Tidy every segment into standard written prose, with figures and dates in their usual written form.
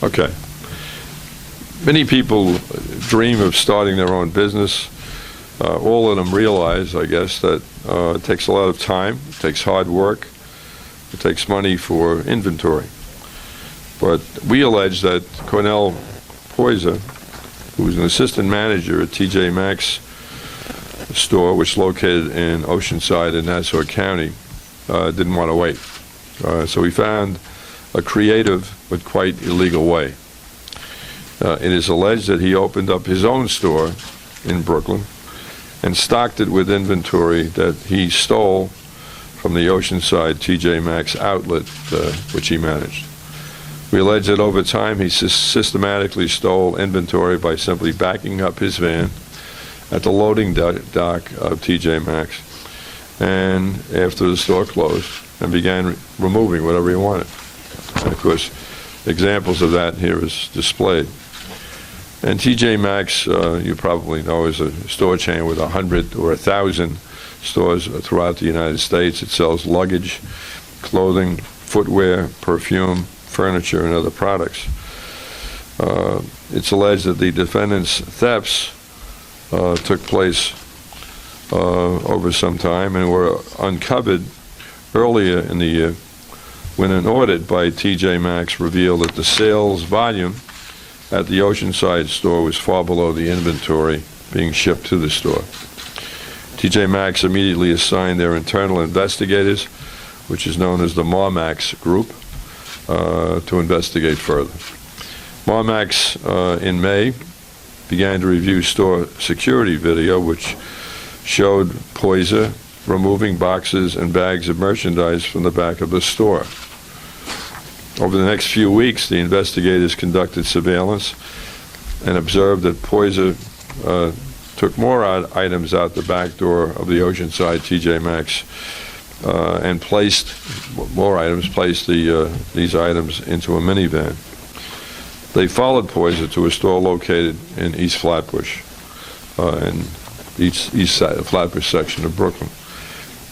Okay. Many people dream of starting their own business. All of them realize, I guess, that it takes a lot of time, it takes hard work, it takes money for inventory. But we allege that Cornell Poyser, who was an assistant manager at TJ Maxx store, which is located in Oceanside in Nassau County, didn't want to wait. So we found a creative but quite illegal way. It is alleged that he opened up his own store in Brooklyn and stocked it with inventory that he stole from the Oceanside TJ Maxx outlet, which he managed. We allege that over time he systematically stole inventory by simply backing up his van at the loading dock of TJ Maxx, and after the store closed, and began removing whatever he wanted. And of course, examples of that here is displayed. And TJ Maxx, you probably know, is a store chain with 100 or 1,000 stores throughout the United States. It sells luggage, clothing, footwear, perfume, furniture, and other products. It's alleged that the defendant's thefts took place over some time and were uncovered earlier in the year when an audit by TJ Maxx revealed that the sales volume at the Oceanside store was far below the inventory being shipped to the store. TJ Maxx immediately assigned their internal investigators, which is known as the Marmax Group, to investigate further. Marmax, in May, began to review store security video, which showed Poyser removing boxes and bags of merchandise from the back of the store. Over the next few weeks, the investigators conducted surveillance and observed that Poyser took more items out the back door of the Oceanside TJ Maxx and placed these items into a minivan. They followed Poyser to a store located in East Flatbush, in East Flatbush section of Brooklyn.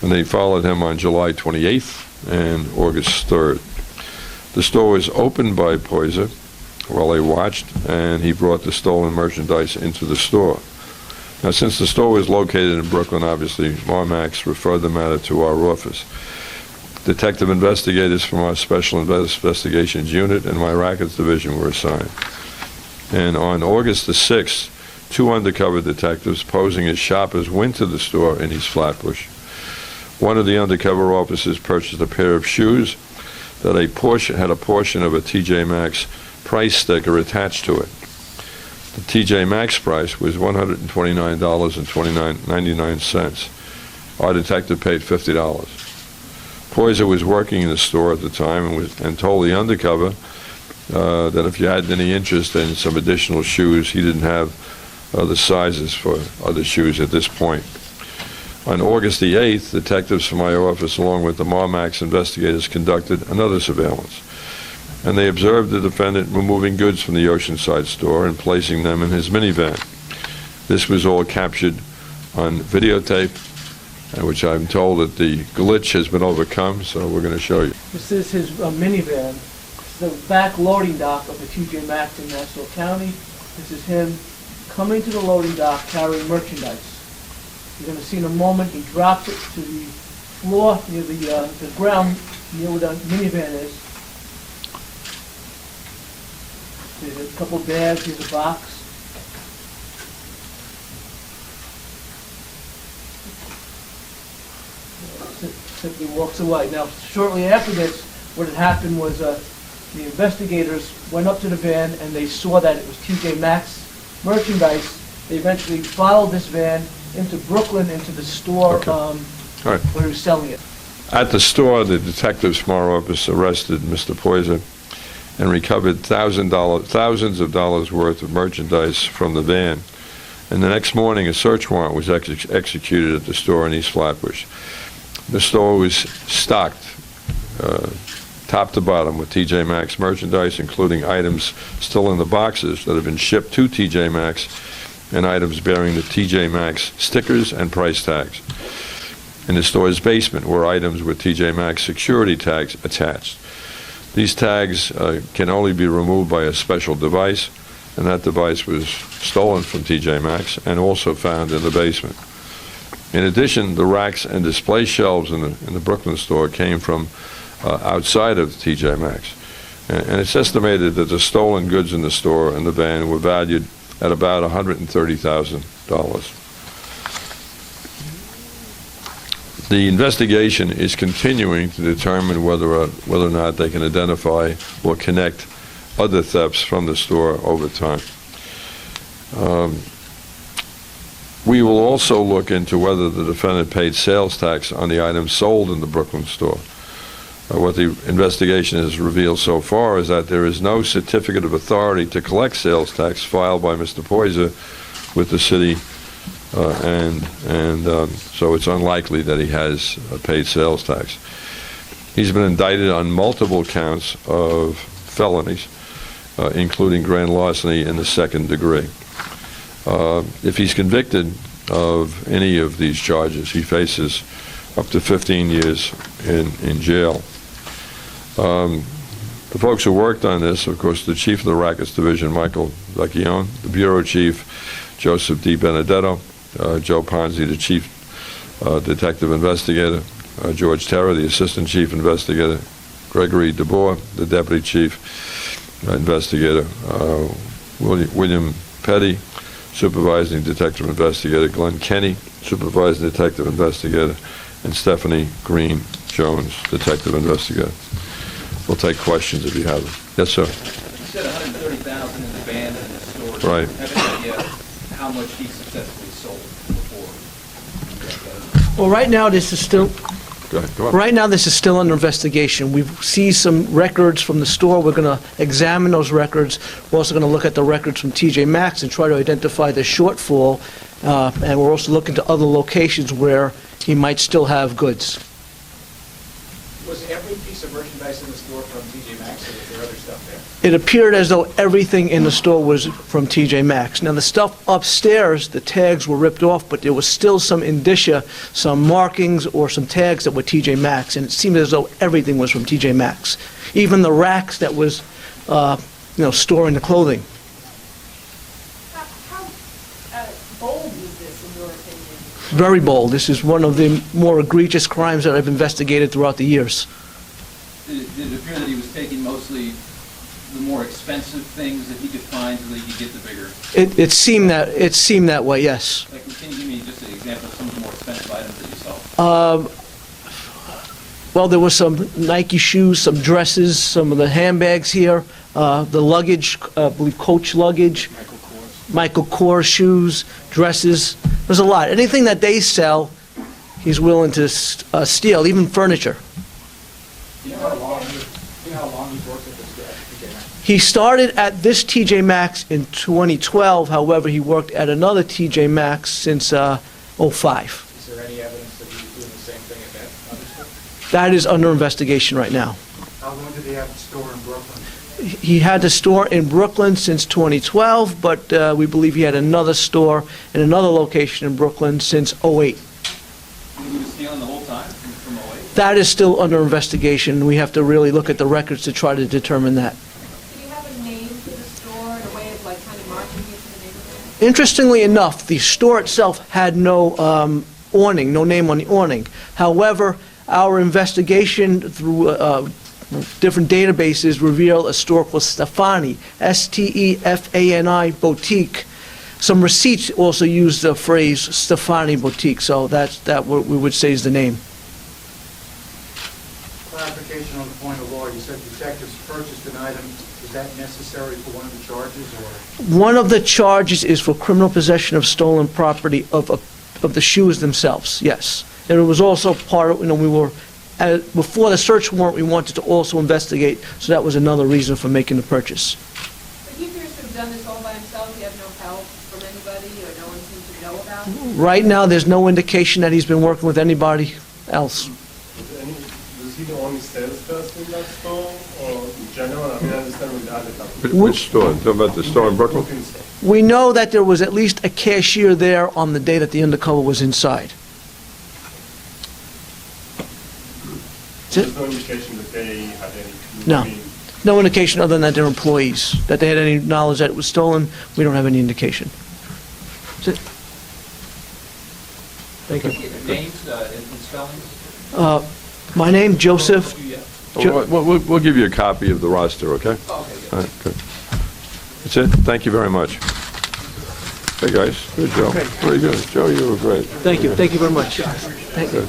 And they followed him on July 28th and August 3rd. The store was opened by Poyser while they watched, and he brought the stolen merchandise into the store. Now, since the store was located in Brooklyn, obviously, Marmax referred the matter to our office. Detective investigators from our Special Investigations Unit and my Rackets Division were assigned. And on August the 6th, 2 undercover detectives posing as shoppers went to the store in East Flatbush. One of the undercover officers purchased a pair of shoes that had a portion of a TJ Maxx price sticker attached to it. The TJ Maxx price was $129.99. Our detective paid $50. Poyser was working in the store at the time and told the undercover that if you had any interest in some additional shoes, he didn't have the sizes for other shoes at this point. On August the 8th, detectives from my office, along with the Marmax investigators, conducted another surveillance. And they observed the defendant removing goods from the Oceanside store and placing them in his minivan. This was all captured on videotape, which I'm told that the glitch has been overcome, so we're going to show you. This is his minivan. It's the back loading dock of the TJ Maxx in Nassau County. This is him coming to the loading dock carrying merchandise. You're going to see in a moment he drops it to the floor near the ground near where the minivan is. There's a couple bags, here's a box. Simply walks away. Now, shortly after this, what had happened was the investigators went up to the van and they saw that it was TJ Maxx merchandise. They eventually followed this van into Brooklyn, into the store where he was selling it. At the store, the detectives from our office arrested Mr. Poyser and recovered thousands of dollars worth of merchandise from the van. And the next morning, a search warrant was executed at the store in East Flatbush. The store was stocked top to bottom with TJ Maxx merchandise, including items still in the boxes that have been shipped to TJ Maxx and items bearing the TJ Maxx stickers and price tags. In the store's basement were items with TJ Maxx security tags attached. These tags can only be removed by a special device, and that device was stolen from TJ Maxx and also found in the basement. In addition, the racks and display shelves in the Brooklyn store came from outside of TJ Maxx. And it's estimated that the stolen goods in the store and the van were valued at about $130,000. The investigation is continuing to determine whether or not they can identify or connect other thefts from the store over time. We will also look into whether the defendant paid sales tax on the items sold in the Brooklyn store. What the investigation has revealed so far is that there is no certificate of authority to collect sales tax filed by Mr. Poyser with the city, so it's unlikely that he has paid sales tax. He's been indicted on multiple counts of felonies, including grand larceny in the second degree. If he's convicted of any of these charges, he faces up to 15 years in jail. The folks who worked on this, of course, the chief of the Rackets Division, Michael Vecchione, the bureau chief, Joseph D. Benedetto, Joe Ponzi, the chief detective investigator, George Terra, the assistant chief investigator, Gregory DeBoer, the deputy chief investigator, William Petty, supervising detective investigator, Glenn Kenny, supervising detective investigator, and Stephanie Green Jones, detective investigator. We'll take questions if you have them. Yes, sir. You said $130,000 in the van and in the store. Right. Do you have any idea how much he successfully sold before? Well, right now, this is still, Go ahead. Go on. right now, this is still under investigation. We see some records from the store. We're going to examine those records. We're also going to look at the records from TJ Maxx and try to identify the shortfall. And we're also looking to other locations where he might still have goods. Was every piece of merchandise in the store from TJ Maxx, or was there other stuff there? It appeared as though everything in the store was from TJ Maxx. Now, the stuff upstairs, the tags were ripped off, but there was still some indicia, some markings or some tags that were TJ Maxx, and it seemed as though everything was from TJ Maxx. Even the racks that was, storing the clothing. How bold was this, in your opinion? Very bold. This is one of the more egregious crimes that I've investigated throughout the years. Did it appear that he was taking mostly the more expensive things that he could find so that he could get the bigger? It seemed that way, yes. Like, can you give me just an example of some of the more expensive items that you saw? Well, there were some Nike shoes, some dresses, some of the handbags here, the luggage, I believe Coach luggage, Michael Kors shoes, dresses. There's a lot. Anything that they sell, he's willing to steal, even furniture. Do you know how long he worked at this TJ Maxx? He started at this TJ Maxx in 2012. However, he worked at another TJ Maxx since '05. Is there any evidence that he was doing the same thing at that other store? That is under investigation right now. How long did he have the store in Brooklyn? He had the store in Brooklyn since 2012, but we believe he had another store in another location in Brooklyn since '08. He was stealing the whole time from 08? That is still under investigation. We have to really look at the records to try to determine that. Do you have a name for the store and a way of kind of marketing it to the neighborhood? Interestingly enough, the store itself had no awning, no name on the awning. However, our investigation through different databases reveal a store called Stefani, Stefani Boutique. Some receipts also use the phrase Stefani Boutique, so that's what we would say is the name. Clarification on the point of law, you said detectives purchased an item. Is that necessary for one of the charges, or? One of the charges is for criminal possession of stolen property of the shoes themselves, yes. And it was also part of, we were, before the search warrant, we wanted to also investigate, so that was another reason for making the purchase. But he appears to have done this all by himself. He had no help from anybody, or no one seemed to know about it. Right now, there's no indication that he's been working with anybody else. Was he the only salesperson in that store, or in general? I mean, I understand with the other companies. Which store? Talking about the store in Brooklyn? store. We know that there was at least a cashier there on the day that the undercover was inside. There's no indication that they had any clue No. No indication other than that they're employees, that they had any knowledge that it was stolen. We don't have any indication. That's it. Thank you. Names and spellings? My name, Joseph. We'll give you a copy of the roster, okay? Okay, All right, good. That's it. Thank you very much. Hey, guys. Good, Joe. Okay. Very good. Joe, you were great. Thank you very much. Thank you.